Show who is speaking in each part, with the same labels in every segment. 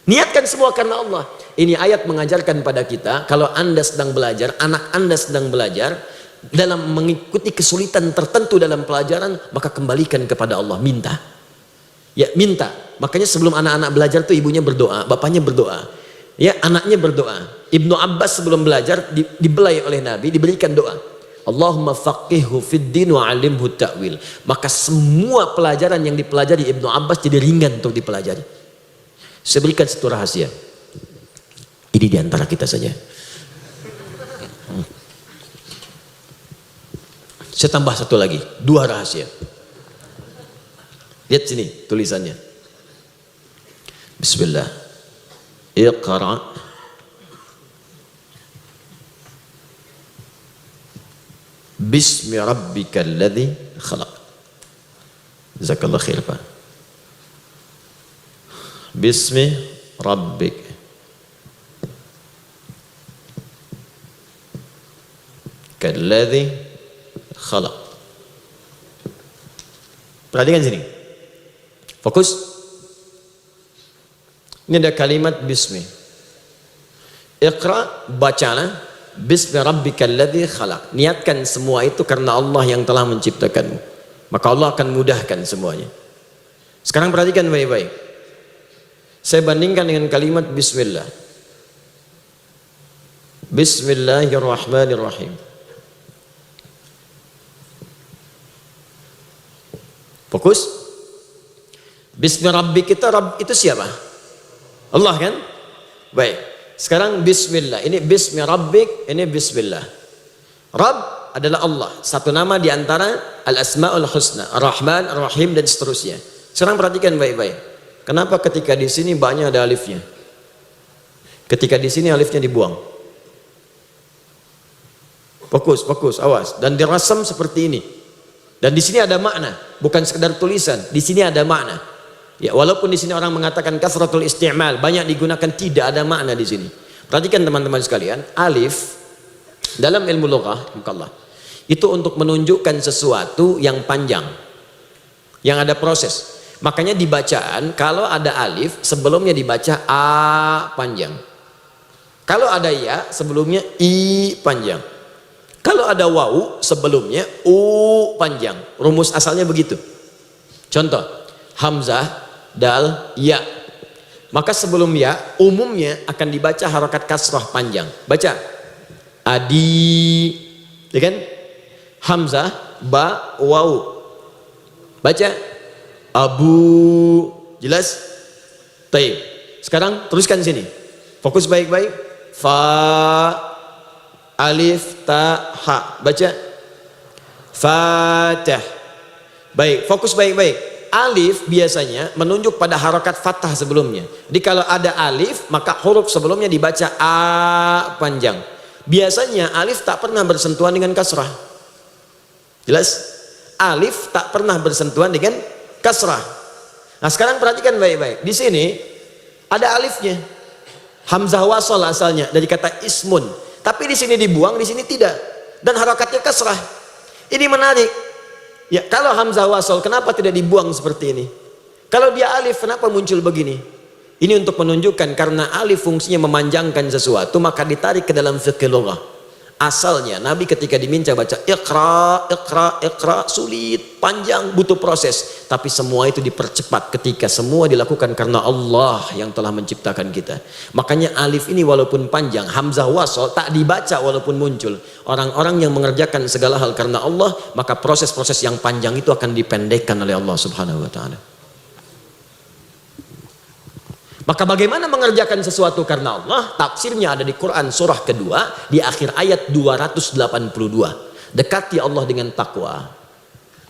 Speaker 1: Niatkan semua karena Allah. Ini ayat mengajarkan pada kita, kalau Anda sedang belajar, anak Anda sedang belajar, dalam mengikuti kesulitan tertentu dalam pelajaran, maka kembalikan kepada Allah, minta. Ya, minta. Makanya sebelum anak-anak belajar tuh ibunya berdoa, bapaknya berdoa. Ya, anaknya berdoa. Ibnu Abbas sebelum belajar dibelai oleh Nabi, diberikan doa. Allahumma faqihhu fid din wa 'allimhu ta'wil. Maka semua pelajaran yang dipelajari Ibnu Abbas jadi ringan untuk dipelajari. Saya berikan satu rahasia. Ini diantara kita saja. Saya tambah satu lagi, 2 rahasia. Lihat sini tulisannya. Bismillah. Iqra' bismi rabbikal ladzi khalaq. Jazakallahu khair, Pak. Bismi rabbik kalladzi khalaq. Perhatikan sini. Fokus. Ini ada kalimat bismi. Iqra, bacalah. Bismi rabbikal ladzi khalaq. Niatkan semua itu karena Allah yang telah menciptakanmu. Maka Allah akan mudahkan semuanya. Sekarang perhatikan baik-baik. Saya bandingkan dengan kalimat bismillah. Bismillahirrahmanirrahim. Fokus. Bismi Rabbi kita, Rabb itu siapa? Allah kan? Baik. Sekarang bismillah. Ini bismi Rabbik, ini bismillah. Rabb adalah Allah. Satu nama di antara Al-Asma'ul Husna, Ar-Rahman, Ar-Rahim dan seterusnya. Sekarang perhatikan baik-baik. Kenapa ketika di sini banyak ada alifnya? Ketika di sini alifnya dibuang. Fokus, fokus, awas. Dan dirasam seperti ini. Dan di sini ada makna, bukan sekedar tulisan. Di sini ada makna. Ya, walaupun di sini orang mengatakan kasratul isti'mal, banyak digunakan, tidak ada makna di sini. Perhatikan teman-teman sekalian, alif dalam ilmu lughah, itu untuk menunjukkan sesuatu yang panjang, yang ada proses. Makanya di bacaan kalau ada alif sebelumnya dibaca a panjang. Kalau ada ya sebelumnya i panjang. Kalau ada wawu sebelumnya u panjang. Rumus asalnya begitu. Contoh, hamzah, dal, ya. Maka sebelum ya umumnya akan dibaca harakat kasrah panjang. Baca adi, ya kan? Hamzah, ba, wawu. Baca abu. Jelas? Taib. Sekarang teruskan sini. Fokus baik-baik. Fa, alif, ta, ha. Baca fatah. Baik, fokus baik-baik. Alif biasanya menunjuk pada harakat fathah sebelumnya. Jadi kalau ada alif maka huruf sebelumnya dibaca a panjang. Biasanya alif tak pernah bersentuhan dengan kasrah. Jelas? Alif tak pernah bersentuhan dengan kasrah. Nah sekarang perhatikan baik-baik. Di sini ada alifnya. Hamzah wasol asalnya dari kata ismun. Tapi di sini dibuang, di sini tidak. Dan harakatnya kasrah. Ini menarik. Ya, kalau hamzah wasol kenapa tidak dibuang seperti ini? Kalau dia alif kenapa muncul begini? Ini untuk menunjukkan karena alif fungsinya memanjangkan sesuatu, maka ditarik ke dalam fiqh lughah. Asalnya Nabi ketika diminta baca iqra, iqra, iqra, sulit, panjang, butuh proses. Tapi semua itu dipercepat ketika semua dilakukan karena Allah yang telah menciptakan kita. Makanya alif ini walaupun panjang, hamzah wasol tak dibaca walaupun muncul. Orang-orang yang mengerjakan segala hal karena Allah, maka proses-proses yang panjang itu akan dipendekkan oleh Allah Subhanahu wa ta'ala. Maka bagaimana mengerjakan sesuatu karena Allah? Tafsirnya ada di Quran surah kedua di akhir ayat 282. Dekati Allah dengan takwa.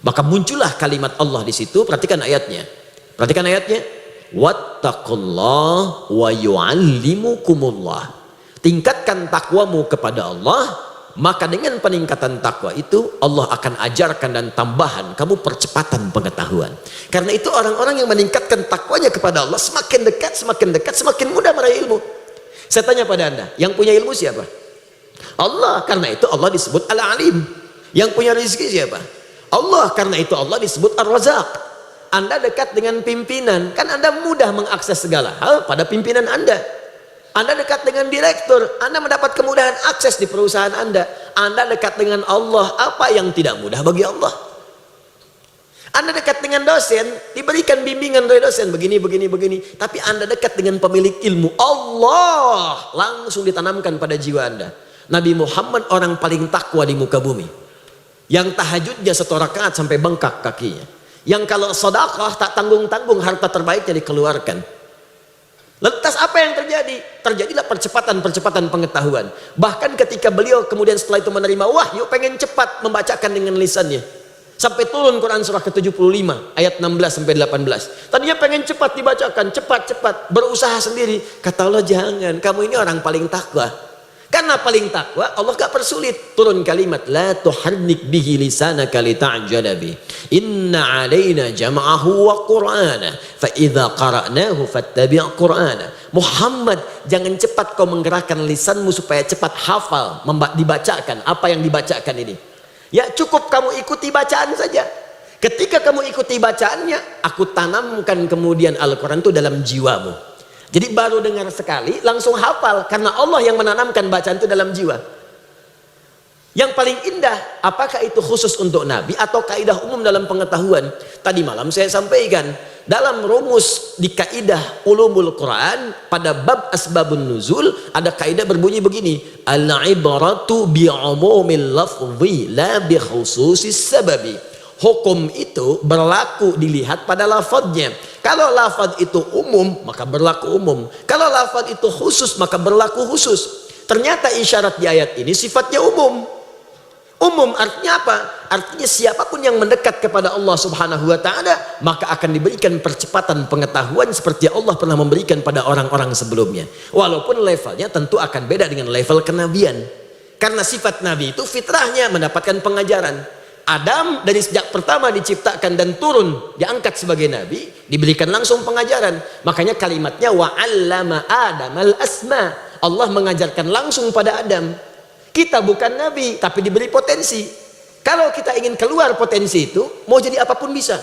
Speaker 1: Maka muncullah kalimat Allah di situ. Perhatikan ayatnya. Perhatikan ayatnya. Wattaqullah wa yu'allimukumullah. Tingkatkan takwamu kepada Allah. Maka dengan peningkatan takwa itu Allah akan ajarkan dan tambahan kamu percepatan pengetahuan. Karena itu orang-orang yang meningkatkan takwanya kepada Allah semakin dekat, semakin mudah meraih ilmu. Saya tanya pada Anda, yang punya ilmu siapa? Allah. Karena itu Allah disebut Al-Alim. Yang punya rezeki siapa? Allah. Karena itu Allah disebut Ar-Razaq. Anda dekat dengan pimpinan, kan Anda mudah mengakses segala hal pada pimpinan Anda. Anda dekat dengan direktur, Anda mendapat kemudahan akses di perusahaan Anda. Anda dekat dengan Allah, apa yang tidak mudah bagi Allah? Anda dekat dengan dosen, diberikan bimbingan dari dosen, begini. Tapi Anda dekat dengan pemilik ilmu, Allah langsung ditanamkan pada jiwa Anda. Nabi Muhammad orang paling takwa di muka bumi. Yang tahajudnya 1 rakaat sampai bengkak kakinya. Yang kalau sedekah tak tanggung-tanggung harta terbaiknya dikeluarkan. Lantas apa yang terjadi? Terjadilah percepatan pengetahuan. Bahkan ketika beliau kemudian setelah itu menerima wahyu, pengen cepat membacakan dengan lisannya. Sampai turun Quran surah ke-75 ayat 16 sampai 18. Tadinya pengen cepat dibacakan, cepat, berusaha sendiri. Kata Allah, jangan, kamu ini orang paling takwa. Karena paling takwa, Allah gak persulit. Turun kalimat, la tuharnik bihi lisanaka lita'jala bih. Inna alaina jam'ahu wa qur'ana. Fa idza qara'nahu fattabi' qur'ana. Muhammad, jangan cepat kau menggerakkan lisanmu supaya cepat hafal, dibacakan apa yang dibacakan ini. Ya cukup kamu ikuti bacaan saja. Ketika kamu ikuti bacaannya, aku tanamkan kemudian Al-Quran itu dalam jiwamu. Jadi baru dengar sekali langsung hafal, karena Allah yang menanamkan bacaan itu dalam jiwa. Yang paling indah, apakah itu khusus untuk Nabi atau kaidah umum dalam pengetahuan? Tadi malam saya sampaikan dalam rumus di kaidah ulumul Quran pada bab asbabun nuzul ada kaidah berbunyi begini, al-ibratu bi'umumil lafzi la bi khususis sababi. Hukum itu berlaku dilihat pada lafadznya. Kalau lafadz itu umum, maka berlaku umum. Kalau lafadz itu khusus, maka berlaku khusus. Ternyata isyarat di ayat ini sifatnya umum. Umum artinya apa? Artinya siapapun yang mendekat kepada Allah Subhanahu wa ta'ala, maka akan diberikan percepatan pengetahuan seperti Allah pernah memberikan pada orang-orang sebelumnya. Walaupun levelnya tentu akan beda dengan level kenabian. Karena sifat Nabi itu fitrahnya mendapatkan pengajaran. Adam dari sejak pertama diciptakan dan turun diangkat sebagai nabi, diberikan langsung pengajaran. Makanya kalimatnya wa'allama Adamal asma. Allah mengajarkan langsung pada Adam. Kita bukan nabi tapi diberi potensi. Kalau kita ingin keluar potensi itu, mau jadi apapun bisa.